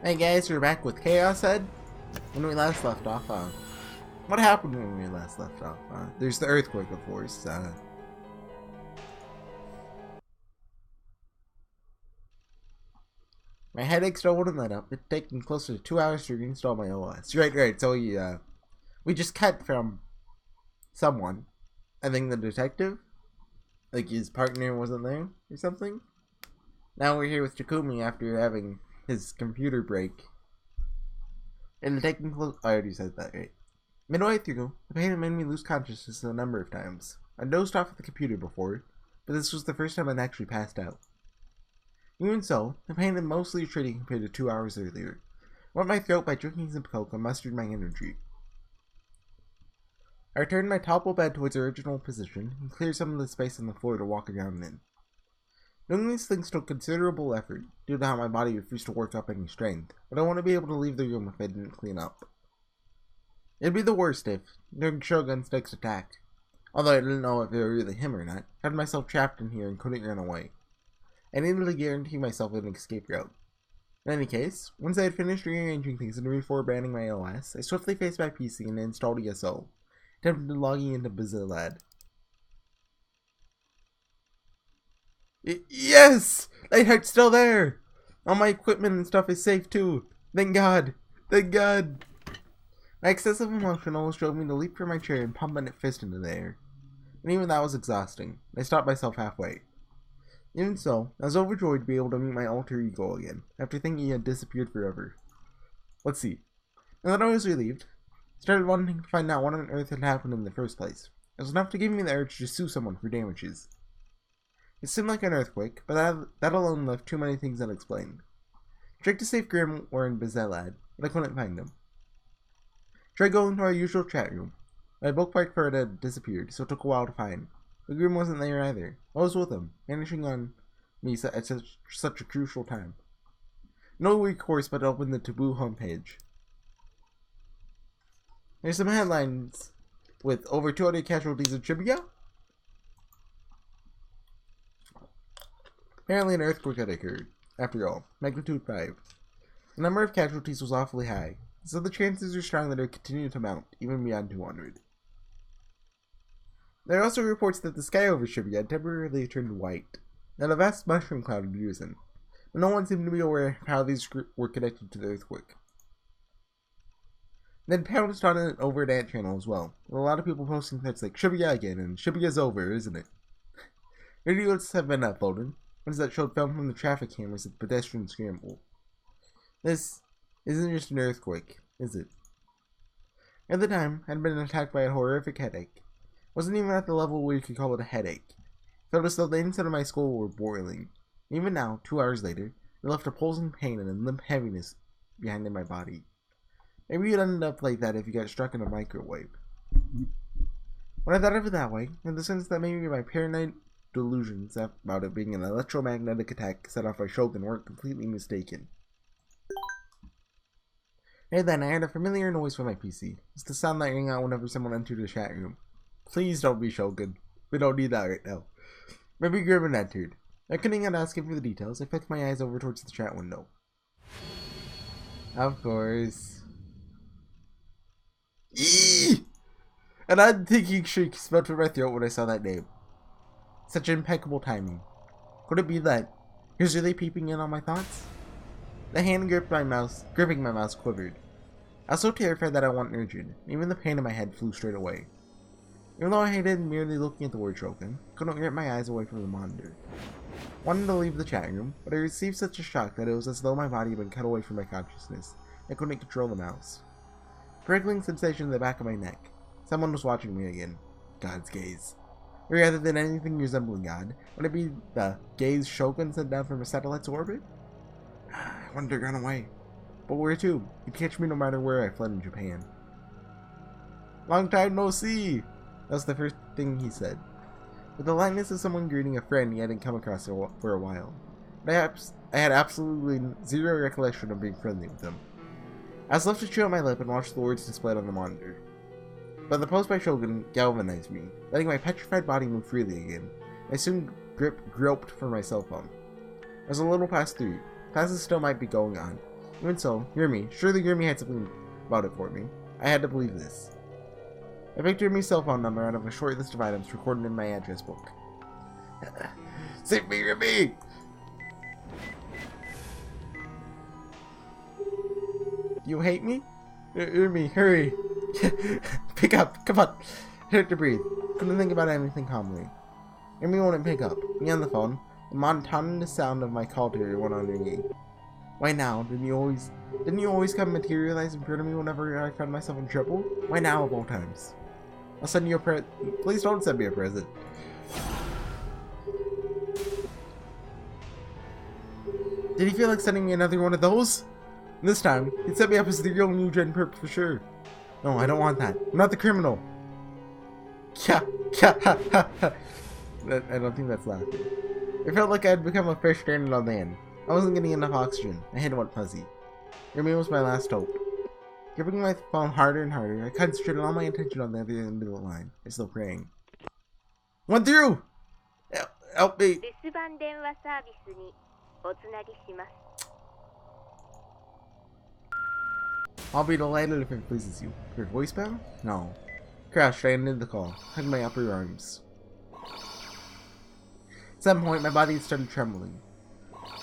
Hey guys, we're back with Chaos Head. When we last left off, what happened when we last left off? There's the earthquake, of course. My headache still wouldn't let up. It's taken close to 2 hours to reinstall my OS. Right. So we just cut from someone. I think the detective, like his partner wasn't there or something. Now we're here with Takumi after having his computer break. And taking close. I already said that, right? Midway through, the pain had made me lose consciousness a number of times. I dozed off at the computer before, but this was the first time I'd actually passed out. Even so, the pain had mostly retreated compared to 2 hours earlier. I wet my throat by drinking some coke and mustered my energy. I returned my topple bed to its original position and cleared some of the space on the floor to walk around in. Doing these things took considerable effort, due to how my body refused to work up any strength, but I want to be able to leave the room if I didn't clean up. It'd be the worst if, during Shogun's next attack, although I didn't know if it were really him or not, I had myself trapped in here and couldn't run away. I needed to guarantee myself an escape route. In any case, once I had finished rearranging things and reformatting my OS, I swiftly faced my PC and installed ESO, attempting logging into Bazillad. Yes! Lightheart's still there! All my equipment and stuff is safe too. Thank God! Thank God! My excessive emotion almost drove me to leap from my chair and pump my fist into the air. And even that was exhausting. I stopped myself halfway. Even so, I was overjoyed to be able to meet my alter ego again, after thinking he had disappeared forever. Let's see. Now that I was relieved, I started wanting to find out what on earth had happened in the first place. It was enough to give me the urge to sue someone for damages. It seemed like an earthquake, but that alone left too many things unexplained. Tried to save Grim or in Bazillad, but I couldn't find him. Tried going to our usual chat room. My bookmark for it had disappeared, so it took a while to find. But Grim wasn't there either. I was with him, vanishing on me at such a crucial time. No recourse but to open the Taboo homepage. There's some headlines with over 200 casualties in Shibuya. Apparently an earthquake had occurred. After all, magnitude 5. The number of casualties was awfully high, so the chances are strong that it would continue to mount, even beyond 200. There are also reports that the sky over Shibuya had temporarily turned white, and a vast mushroom cloud had risen, but no one seemed to be aware of how these were connected to the earthquake. Then pounced on an overt ant channel as well, with a lot of people posting things like Shibuya again and Shibuya's over, isn't it? Videos have been uploaded, ones that showed film from the traffic cameras of the pedestrian scramble. This isn't just an earthquake, is it? At the time, I had been attacked by a horrific headache. It wasn't even at the level where you could call it a headache. It felt as though the inside of my skull were boiling. Even now, 2 hours later, it left a pulsing pain and a limp heaviness behind in my body. Maybe you'd end up like that if you got struck in a microwave. When I thought of it that way, in the sense that maybe my paranoid delusions about it being an electromagnetic attack set off by Shogun weren't completely mistaken. And then I heard a familiar noise from my PC. It's the sound that rang out whenever someone entered the chat room. Please don't be Shogun. We don't need that right now. Maybe Grim entered. I couldn't even ask him for the details. I flicked my eyes over towards the chat window. Of course. Eee! An unthinking shriek spilled from my throat when I saw that name. Such impeccable timing. Could it be that he was really peeping in on my thoughts? The hand gripping my mouse quivered. I was so terrified that I went rigid. Even the pain in my head flew straight away. Even though I hated merely looking at the word Shogun, I couldn't get my eyes away from the monitor. I wanted to leave the chat room, but I received such a shock that it was as though my body had been cut away from my consciousness. I couldn't control the mouse. Prickling sensation in the back of my neck. Someone was watching me again. God's gaze. Or rather than anything resembling God, would it be the gaze Shogun sent down from a satellite's orbit? I wanted to run away. But where to? He'd catch me no matter where I fled in Japan. Long time no see! That was the first thing he said. With the lightness of someone greeting a friend he hadn't come across for a while. But I had absolutely zero recollection of being friendly with him. I was left to chew on my lip and watch the words displayed on the monitor. But the post by Shogun galvanized me, letting my petrified body move freely again. I soon groped for my cell phone. I was a little past 3. Classes still might be going on. Even so, surely Yurmi had something about it for me. I had to believe this. I picked Yurmi's cell phone number out of a short list of items recorded in my address book. Save me, Yurmi! You hate me? Yurmi, hurry! Pick up, come on! Hard to breathe. Couldn't think about anything calmly. Yurmi wouldn't pick up. Me on the phone. The monotonous sound of my call to her went on ringing. Why now? Didn't you always come materialize in front of me whenever I found myself in trouble? Why now of all times? I'll send you a Please don't send me a present. Did he feel like sending me another one of those? This time, he'd set me up as the real new gen perp for sure. No, I don't want that. I'm not the criminal. I don't think that's laughter. It felt like I had become a fish stranded on land. I wasn't getting enough oxygen. My head went fuzzy. Yurmi was my last hope. Gripping my phone harder and harder, I concentrated all my attention on the other end of the line. I'm still praying. Went through! Help me! I'll be delighted if it pleases you. Your voicemail? No. Crashed, I ended the call. Hugged my upper arms. At some point, my body started trembling.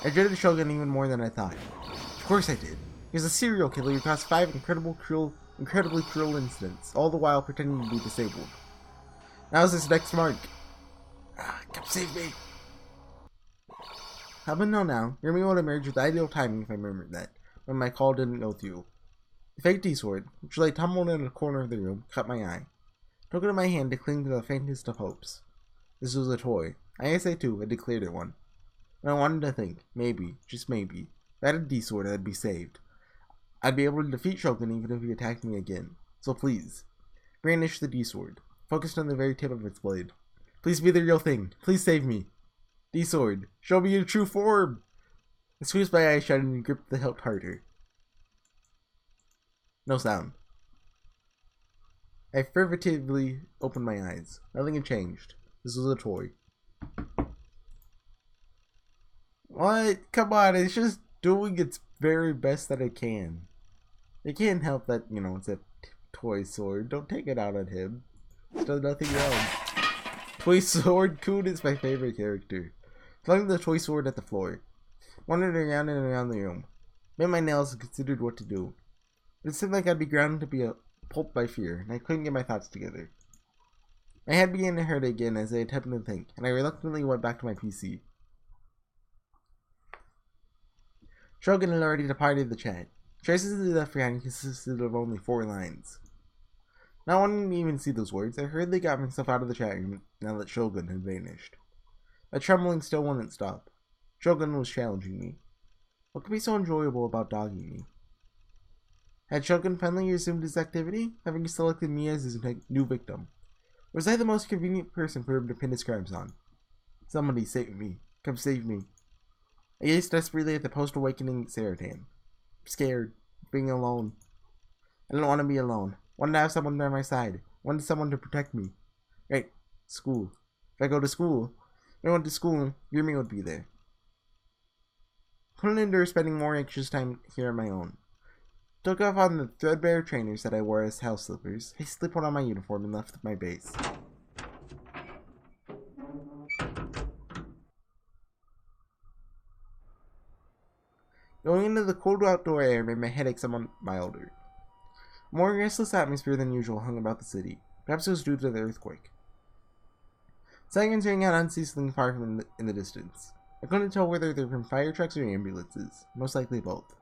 I dreaded Shogun even more than I thought. Of course I did. He was a serial killer who caused 5 incredibly cruel incidents, all the while pretending to be disabled. Now's his next mark. Come save me! Up until now, Yurmi would emerge with ideal timing if I remembered that, when my call didn't go through. The fake D-sword, which lay tumbled in a corner of the room, caught my eye. I took it in my hand to cling to the faintest of hopes. This was a toy. I say too, had declared it one. And I wanted to think, maybe, just maybe, if I had a D-sword, I'd be saved. I'd be able to defeat Shogun even if he attacked me again. So please, brandish the D-sword, focused on the very tip of its blade. Please be the real thing. Please save me. D-sword, show me your true form. I squeezed my eyes shut and gripped the hilt harder. No sound. I furtively opened my eyes. Nothing had changed. This was a toy. What? Come on, it's just doing its very best that it can. It can't help that, it's a toy sword. Don't take it out on him. It's done nothing wrong. Toy Sword Kun is my favorite character. Flung the toy sword at the floor. Wandered around and around the room. Bit my nails and considered what to do. It seemed like I'd be ground to be pulped by fear, and I couldn't get my thoughts together. My head began to hurt again as I attempted to think, and I reluctantly went back to my PC. Shogun had already departed the chat. Traces he left behind consisted of only 4 lines. Not wanting to even see those words, I hurriedly got myself out of the chat room now that Shogun had vanished. My trembling still wouldn't stop. Shogun was challenging me. What could be so enjoyable about dogging me? Had Shogun finally resumed his activity, having selected me as his new victim? Or was I the most convenient person for him to pin his crimes on? Somebody save me. Come save me. I gazed desperately at the post-awakening Saratan. I'm scared. Being alone. I didn't want to be alone. Wanted to have someone by my side. Wanted someone to protect me. Right. School. If I go to school, Yurmi would be there. Couldn't endure spending more anxious time here on my own. Took off on the threadbare trainers that I wore as house slippers, hastily put on my uniform and left my base. Going into the cold outdoor air made my headache somewhat milder. A more restless atmosphere than usual hung about the city. Perhaps it was due to the earthquake. Sirens rang out unceasingly far in the distance. I couldn't tell whether they were from fire trucks or ambulances, most likely both.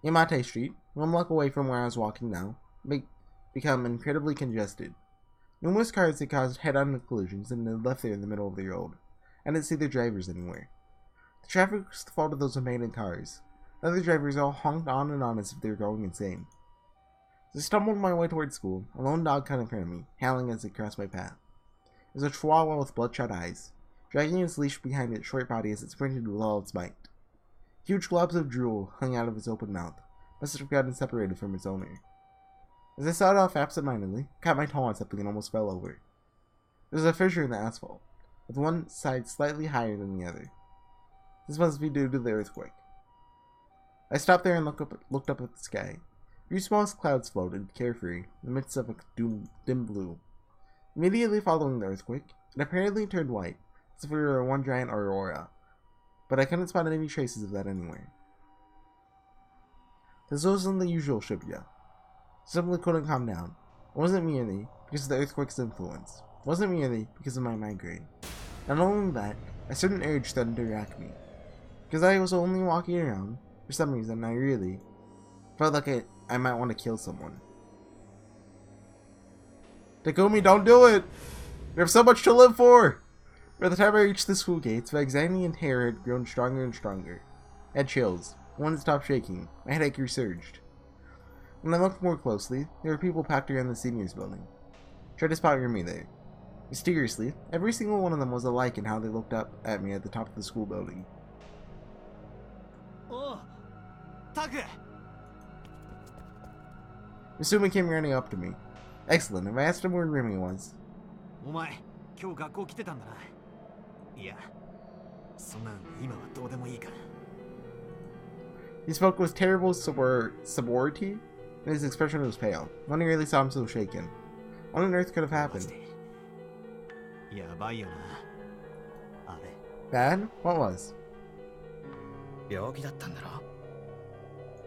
Yamate Street, 1 block away from where I was walking now, become incredibly congested. Numerous cars had caused head-on collisions and had left there in the middle of the road. I didn't see their drivers anywhere. The traffic was the fault of those abandoned cars. Other drivers all honked on and on as if they were going insane. As I stumbled my way towards school, a lone dog caught in front of me, howling as it crossed my path. It was a chihuahua with bloodshot eyes, dragging its leash behind its short body as it sprinted with all its might. Huge globs of drool hung out of its open mouth, must have gotten separated from its owner. As I sawed off absent-mindedly, caught my toe on something and almost fell over. There was a fissure in the asphalt, with one side slightly higher than the other. This must be due to the earthquake. I stopped there and looked up at the sky. A few small clouds floated, carefree, in the midst of a dim blue. Immediately following the earthquake, it apparently turned white, as if it were one giant aurora, but I couldn't spot any traces of that anywhere. This wasn't the usual Shibuya. Simply couldn't calm down. It wasn't merely because of the earthquake's influence. It wasn't merely because of my migraine. Not only that, a certain urge threatened to rack me. Because I was only walking around, for some reason, I really felt like I might want to kill someone. Takumi, don't do it! You have so much to live for! By the time I reached the school gates, my anxiety and terror had grown stronger and stronger. I had chills. One stopped shaking. My headache resurged. When I looked more closely, there were people packed around the seniors building. Tried to spot me there. Mysteriously, every single one of them was alike in how they looked up at me at the top of the school building. Oh, Taku! Misumi came running up to me. Excellent. If I asked him where Remy was. お前、今日学校来てたんだな。いや、そんなん今はどうでもいいから。He spoke with terrible sobriety, and his expression was pale. One really saw him so shaken. What on earth could have happened? Bad? What was? 病気だったんだろ。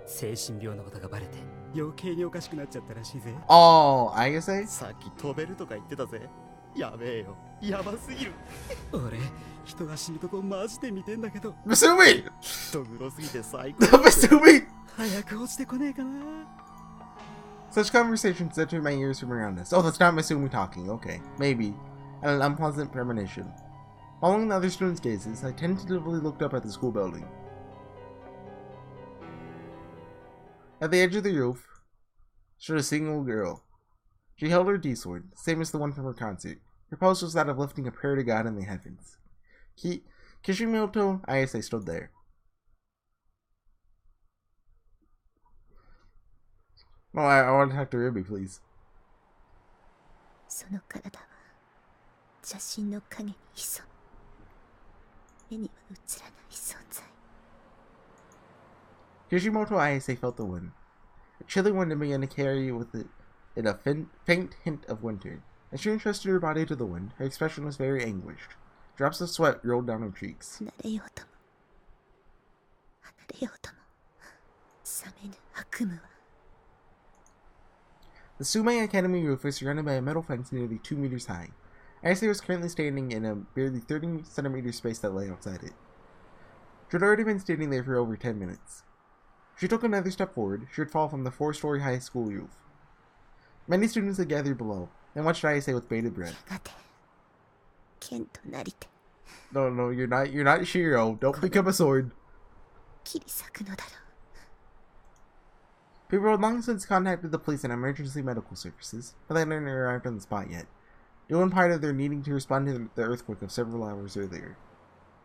精神病のことがバレて余計におかしくなっちゃったらしいぜ。Oh, I guess I? さっき飛べるとか言ってたぜ。やべえよ。やばすぎる。俺、人が死ぬとこマジで見てんだけど。Misumi! 人黒すぎて最高。Misumi! 早く落ちてこねえかな。Such conversations entered my ears from around us. Oh, that's not Misumi talking. Okay, maybe. And an unpleasant premonition. Following the other students' gazes, I tentatively looked up at the school building. At the edge of the roof stood a single girl. She held her D-sword, same as the one from her concert. Her pose was that of lifting a prayer to God in the heavens. Kishimoto Ayase stood there. Oh, I want to talk to Ruby, please. その体は写真の影に潜み、目には映らない存在。 Kishimoto Ayase felt the wind. A chilly wind began to carry with it a faint hint of winter. As she entrusted her body to the wind, her expression was very anguished. Drops of sweat rolled down her cheeks. 離れようとも離れようとも冷めぬ悪夢は。 The Sumei Academy roof was surrounded by a metal fence nearly 2 meters high. Ayase was currently standing in a barely 30 centimeter space that lay outside it. She had already been standing there for over 10 minutes. If she took another step forward, she would fall from the 4-story high school roof. Many students had gathered below, and watched Ayase with bated breath. No, you're not Shiro. Don't become a sword. People had long since contacted the police and emergency medical services, but they hadn't arrived on the spot yet, due in part of their needing to respond to the earthquake of several hours earlier.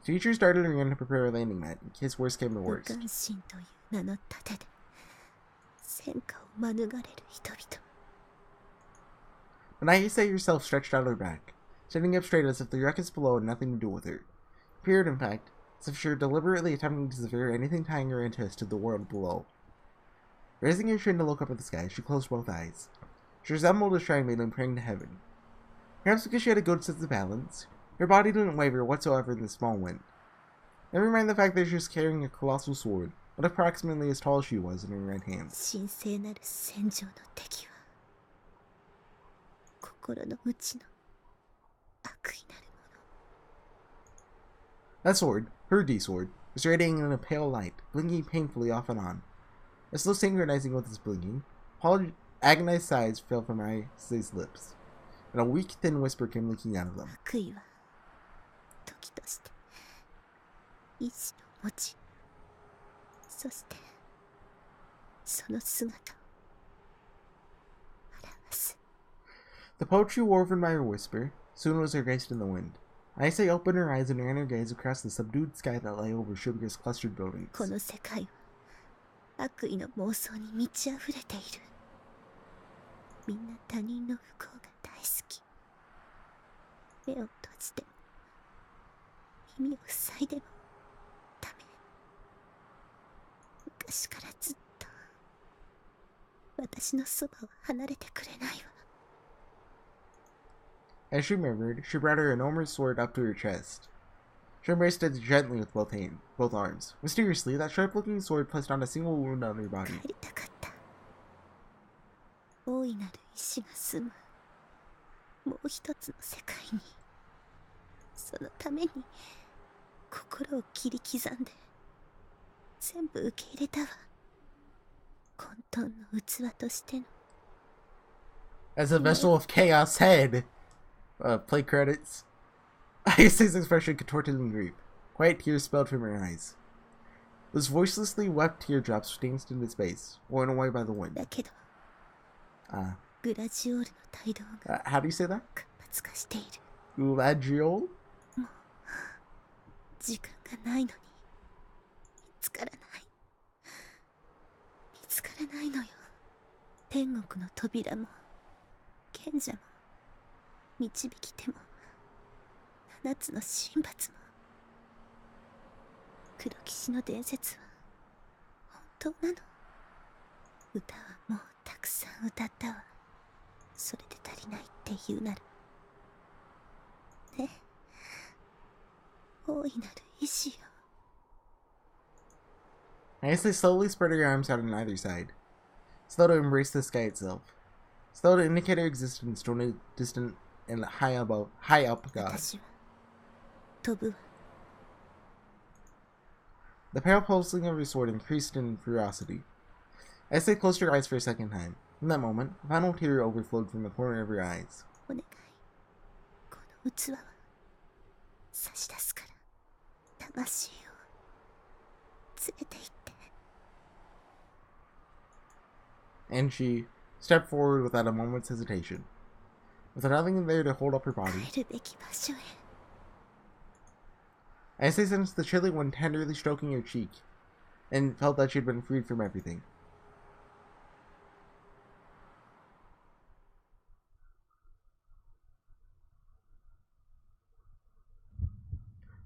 Teachers started around to prepare a landing mat in case worst came to worst. But Ayase herself stretched out her back, sitting up straight as if the ruckus below had nothing to do with her. It appeared, in fact, as if she were deliberately attempting to sever anything tying her interest to the world below. Raising her chin to look up at the sky, she closed both eyes. She resembled a shrine maiden praying to heaven. Perhaps because she had a good sense of balance, her body didn't waver whatsoever in the small wind. Never mind the fact that she was carrying a colossal sword, but approximately as tall as she was, in her right hand. That sword, her D-sword, was radiating in a pale light, blinking painfully off and on. As though synchronizing with its blinking, agonized sighs fell from Ayase's lips, and a weak, thin whisper came leaking out of them. The poetry woven by her whisper soon was erased in the wind. Ayase opened her eyes and ran her gaze across the subdued sky that lay over Shibuya's clustered buildings. 悪意の妄想に満ち溢れている。みんな他人の不幸が大好き。目を閉じても耳を塞いでもダメ。昔からずっと私のそばを離れてくれないわ。 As she murmured, she brought her enormous sword up to her chest. She embraced it gently with both arms. Mysteriously, that sharp-looking sword placed on a single wound on her body. 帰りたかった。大いなる意志が住むもう一つの世界に。そのために心を切り刻んで全部受け入れたわ。混沌の器としての。 As a vessel of chaos head. Play credits. Ayase's expression contorted in grief. Quiet tears spilled from her eyes. Those voicelessly wept teardrops danced into space, worn away by the wind. だけどグラジオールの態度が How do you say that? 活発化している。 Glagiol? 時間がないのに見つからない。見つからないのよ。天国の扉も賢者も導き手も七つの神罰も。黒騎士の伝説は本当なの。歌はもうたくさん歌ったわ。それで足りないって言うならね。大いなる意志よ。 Ayase slowly spread her arms out on either side, slow to embrace the sky itself, slow to indicate her existence to a distant and high up God. 私は飛ぶわ。 The pale pulsing of her sword increased in ferocity. Ayase closed her eyes for a second time. In that moment, a final tear overflowed from the corner of her eyes. お願い、この器は差し出すから、魂を連れて行って。 And she stepped forward without a moment's hesitation. With nothing there to hold up her body, 帰るべき場所へ。 Ayase sensed the chilly wind tenderly stroking her cheek, and felt that she had been freed from everything.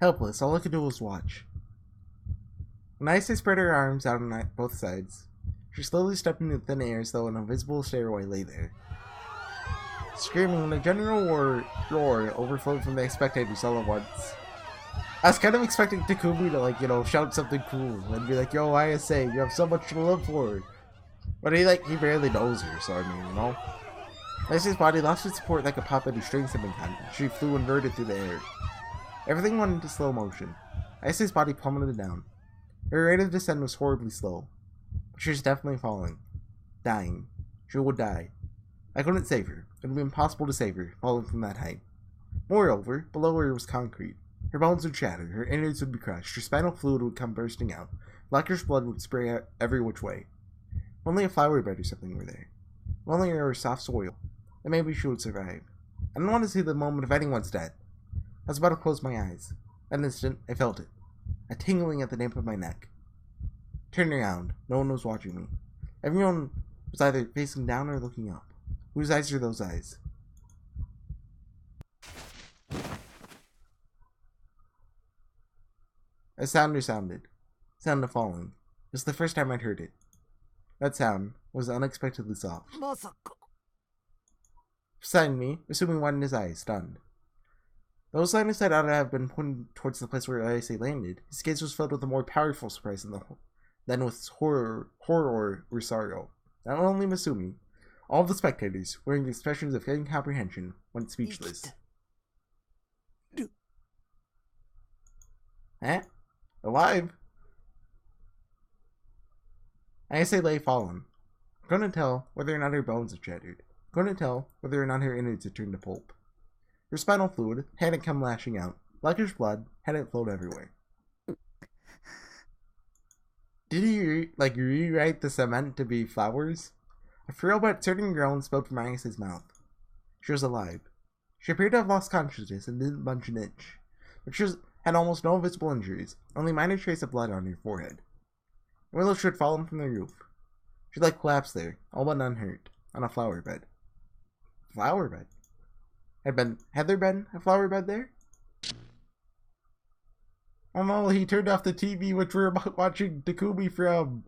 Helpless, all I could do was watch. When Ayase spread her arms out on both sides, she slowly stepped into thin air as though an invisible stairway lay there. Screaming and a general roar overflowed from the spectators all at once. I was kind of expecting Takumi to, shout something cool and be like, "Yo, Ayase, you have so much to live for." But he barely knows her, so Ayase's body lost its support like a pop at a string something kind. She flew inverted through the air. Everything went into slow motion. Ayase's body plummeted down. Her rate of descent was horribly slow. But she was definitely falling. Dying. She would die. I couldn't save her. It would be impossible to save her, falling from that height. Moreover, below her was concrete. Her bones would shatter, her innards would be crushed, her spinal fluid would come bursting out, blackish blood would spray out every which way. If only a flower bed or something were there. If only there was soft soil, then maybe she would survive. I didn't want to see the moment of anyone's death. I was about to close my eyes. That instant, I felt it. A tingling at the nape of my neck. Turning around, no one was watching me. Everyone was either facing down or looking up. Whose eyes are those eyes? A sound resounded. Sound of falling. It was the first time I'd heard it. That sound was unexpectedly soft. まさか Beside me, Asumi widened his eyes, stunned. Though his line of sight ought to have been pointed towards the place where Ayase landed, his gaze was filled with a more powerful surprise than with horror or sorrow. Not only Masumi, all of the spectators, wearing expressions of incomprehension, went speechless. Eh? Alive? Ayase lay fallen. Couldn't tell whether or not her bones had shattered. Couldn't tell whether or not her innards had turned to pulp. Her spinal fluid hadn't come lashing out. Blackish blood hadn't flowed everywhere. Did he, rewrite the cement to be flowers? A frail but certain groan spilled from Ayase's mouth. She was alive. She appeared to have lost consciousness and didn't budge an inch. But she had almost no visible injuries, only minor trace of blood on her forehead. The willow tree had fallen from the roof. She collapsed there, all but unhurt, on a flower bed. Flower bed? Had there been a flower bed there? Oh no, he turned off the TV which we're watching Takumi from.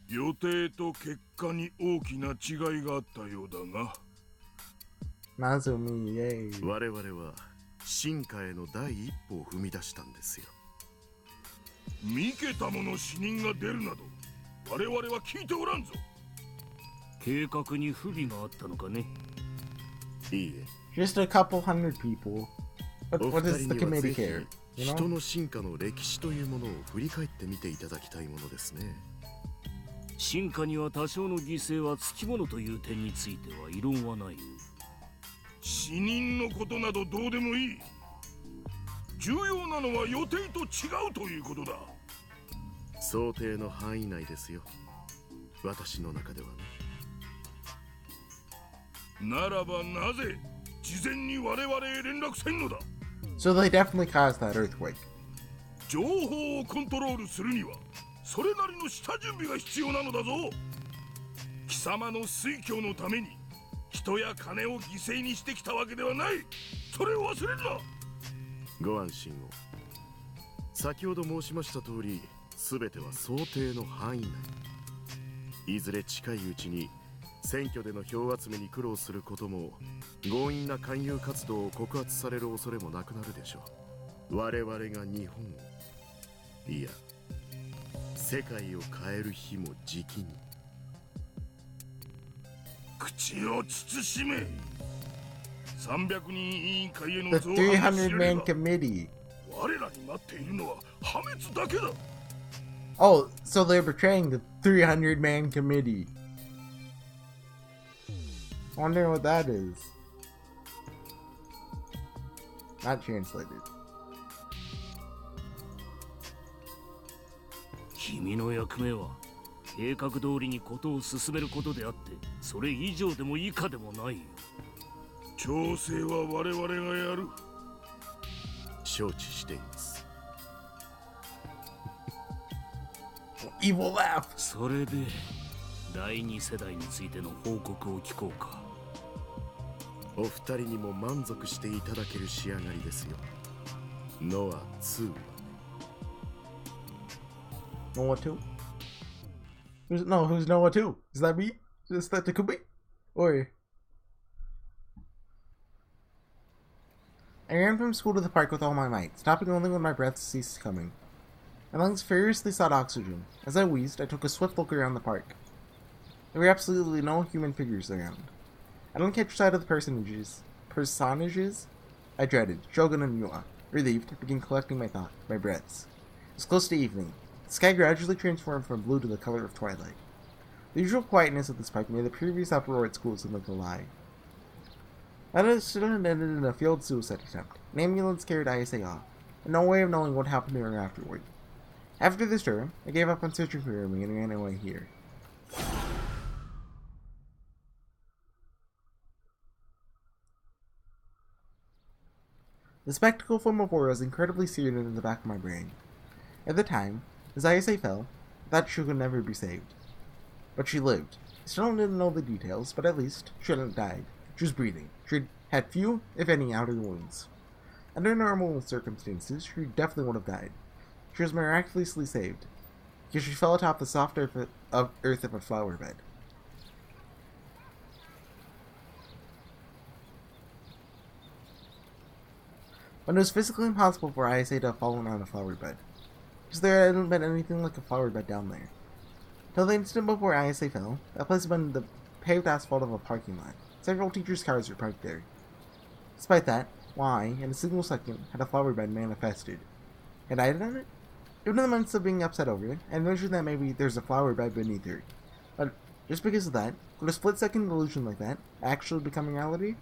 予定と結果に大きな違いがあったようだが。Nazumi, yay. 我々は進化への第一歩を踏み出したんですよ。見けたもの死人が出るなど我々は聞いておらんぞ。計画に不備があったのかね。いいえ。 Just a couple hundred people. お What 二 does 人 the にはぜ committee ひ care? You 人 know? の進化の歴史というものを振り返ってみていただきたいものですね。進化には多少の犠牲はつきものという点については異論はないよ。死人のことなどどうでもいい。重要なのは予定と違うということだ。想定の範囲内ですよ。私の中ではね。ならばなぜ事前に我々へ連絡せんのだ。 So they definitely caused that earthquake. 情報をコントロールするにはそれなりの下準備が必要なのだぞ。貴様の推挙のために人や金を犠牲にしてきたわけではない。それを忘れるな。ご安心を。先ほど申しました通り、全ては想定の範囲内。いずれ近いうちに選挙での票集めに苦労することも、強引な勧誘活動を告発される恐れもなくなるでしょう。我々が日本を、いや世界を変える日もじきに。口を慎め。300人委員会への The 造反が知れれ 300-man ば committee. 我らに待っているのは破滅だけだ。 Oh, so they're betraying the 300-man committee. Wondering what that is. Not translated. 君の役目は計画通りにことを進めることであって、それ以上でも以下でもないよ。調整は我々がやる。承知しています。Evil laugh. それで第二世代についての報告を聞こうか。お二人にも満足していただける仕上がりですよ。ノア2は。 Noah 2? Who's Noah 2? Is that me? Is that the Kubi? Or... I ran from school to the park with all my might, stopping only when my breath ceased coming. My lungs furiously sought oxygen. As I wheezed, I took a swift look around the park. There were absolutely no human figures around. I don't catch sight of the personages I dreaded, Shogun and Yua. Relieved, I began collecting my breaths. It was close to evening. The sky gradually transformed from blue to the color of twilight. The usual quietness of this park made the previous uproar at school seem like a lie. That incident ended in a failed suicide attempt. An ambulance carried Ayase off, and no way of knowing what happened to her afterward. After this term, I gave up on searching for her and ran away here. The spectacle from before was incredibly seared into the back of my brain. At the time, as Ayase fell, I thought she could never be saved. But she lived. I still didn't know the details, but at least she hadn't died. She was breathing. She had few, if any, outer wounds. Under normal circumstances, she definitely would have died. She was miraculously saved, because she fell atop the soft earth of a flower bed. But it was physically impossible for Ayase to have fallen on a flower bed, because there hadn't been anything like a flower bed down there. Till the instant before Ayase fell, that place had been the paved asphalt of a parking lot. Several teachers' cars were parked there. Despite that, why, in a single second, had a flower bed manifested? Had I done it? Even in the midst of being upset over it, I envisioned that maybe there's a flower bed beneath her. But just because of that, could a split-second illusion like that actually become reality?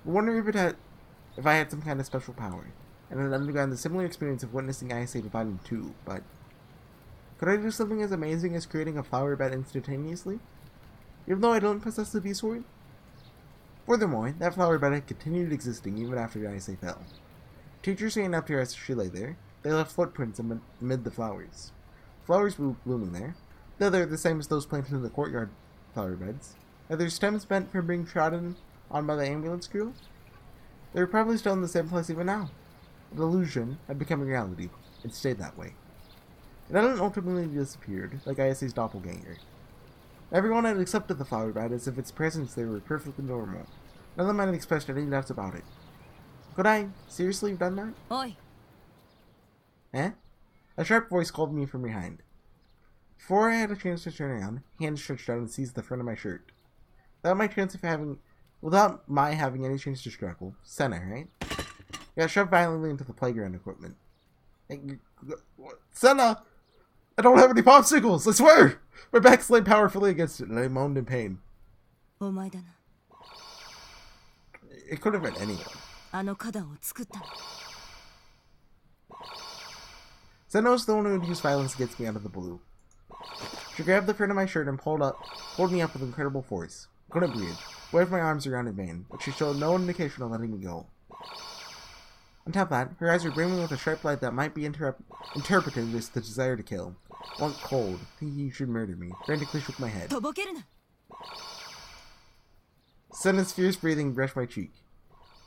I wonder if I had some kind of special power, and had undergone the similar experience of witnessing Ayase divided in two, but... could I do something as amazing as creating a flower bed instantaneously? Even though I don't possess the V-Sword? Furthermore, that flower bed had continued existing even after Ayase fell. Teachers ran up to her as she lay there. They left footprints amid the flowers. Flowers were blooming there, though they're the same as those planted in the courtyard flower beds. Are their stems bent from being trodden on by the ambulance crew? They were probably still in the same place even now. The illusion had become a reality. It stayed that way. It hadn't ultimately disappeared, like Ayase's doppelganger. Everyone had accepted the flower bed as if its presence there were perfectly normal. None of them had expressed any doubts about it. Could I seriously have done that? Oi. Eh? A sharp voice called me from behind. Before I had a chance to turn around, hand stretched out and seized the front of my shirt. Without my having any chance to struggle, Senna, right? I got shoved violently into the playground equipment. Senna! I don't have any popsicles, I swear! My back slammed powerfully against it, and I moaned in pain. It could have been anyone. Senna was the one who would use violence against me out of the blue. She grabbed the front of my shirt and pulled me up with incredible force. I couldn't breathe, waved my arms around in vain, but she showed no indication of letting me go. On top of that, her eyes were brimming with a sharp light that might be interpreted as the desire to kill. I went cold, thinking you should murder me, frantically shook my head. Senna's fierce breathing brushed my cheek.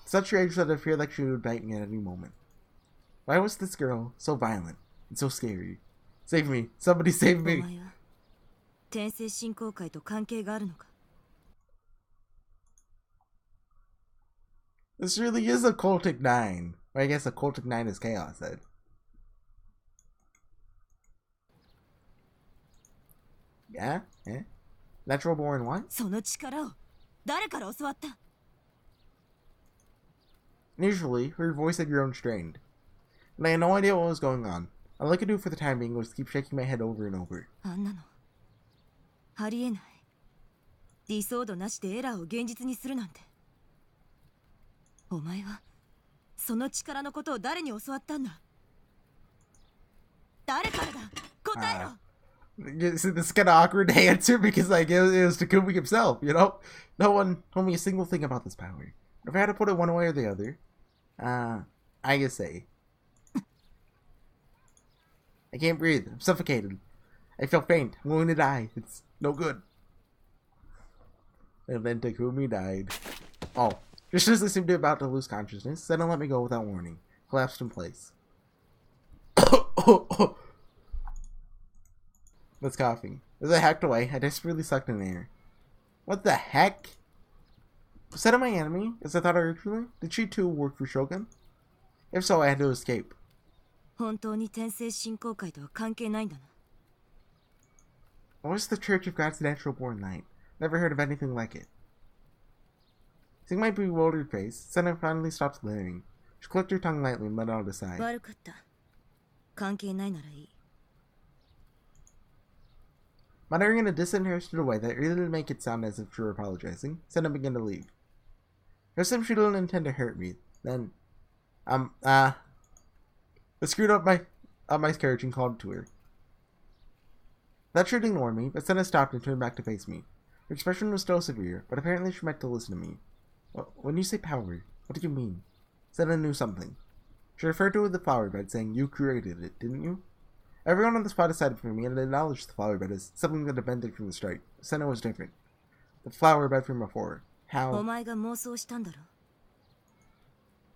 Such rage that I feared like she would bite me at any moment. Why was this girl so violent and so scary? Save me! Somebody save me! This really is a cultic 9. Well, I guess a cultic 9 is chaos then. Yeah? Eh? Natural born what? Usually, her voice had grown strained, and I had no idea what was going on. All I could do for the time being was keep shaking my head over and over. This is kind of awkward to answer because like it was Takumi himself, you know? No one told me a single thing about this power. If I had to put it one way or the other, I guess say. I can't breathe. I'm suffocated. I feel faint. I'm going to die. It's no good. And then Takumi died. Oh. Just as I seemed to be about to lose consciousness, Senna let me go without warning. Collapsed in place. That's coughing. As I hacked away, I desperately sucked in air. What the heck? Was Senna my enemy, as I thought originally? Did she too work for Shogun? If so, I had to escape. What was the Church of God's Natural Born Light? Never heard of anything like it. Seeing my bewildered face, Senna finally stopped glaring. She clicked her tongue lightly and let out a sigh. Muttering in a disinterested way that really didn't make it sound as if she were apologizing, Senna began to leave. It seemed she didn't intend to hurt me. Then, I screwed up my carriage and called to her. That should ignore me, but Senna stopped and turned back to face me. Her expression was still severe, but apparently she meant to listen to me. When you say power, what do you mean? Senna knew something. She referred to the flower bed, saying, "You created it, didn't you?" Everyone on the spot decided for me and acknowledged the flower bed as something that had been there from the start. Senna was different. The flower bed from before. How?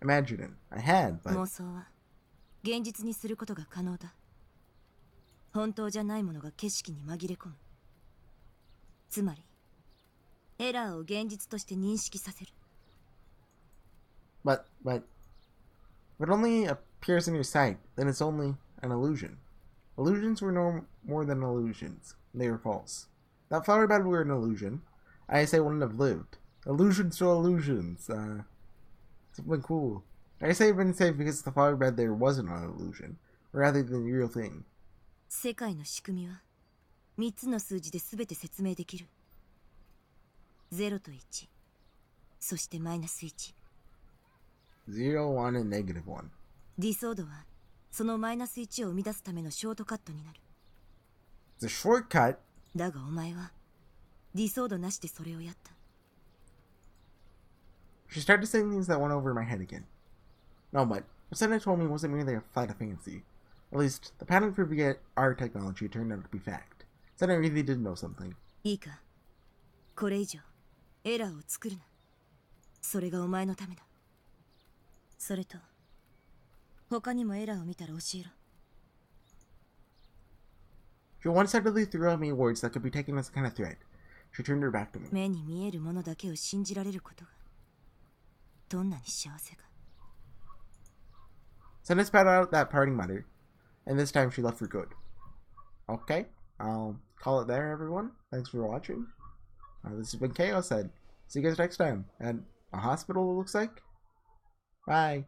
Imagine it. I had, but... But if it only appears in your sight, then it's only an illusion. Illusions were no more than illusions. They were false. That flower bed were an illusion. I say wouldn't have lived. Illusions to illusions. Something cool. I say I've been safe because the flower bed there wasn't an illusion, rather than the real thing. 世界の仕組みは3つの数字で全て説明できる。0と1、そしてマイナス1。0, 1, and negative 1. ディソードはそのマイナス1を生み出すためのショートカットになる。It's a shortcut. だがお前はディソードなしでそれをやった。She started saying things that went over my head again. No, but what Senna told me wasn't merely a flight of fancy. At least, the patent for VR technology turned out to be fact. Senna really did know something. いいか、これ以上エラーを作るな。それがお前のためだ。それと他にもエラーを見たら教えろ。She one-sidedly threw at me words that could be taken as a kind of threat. She turned her back to me. 目に見えるものだけを信じられることがどんなに幸せか。 Senna spat out that parting mutter, and this time she left for good. Okay, I'll call it there, everyone. Thanks for watching. This has been Chaos Head. See you guys next time at a hospital, it looks like. Bye.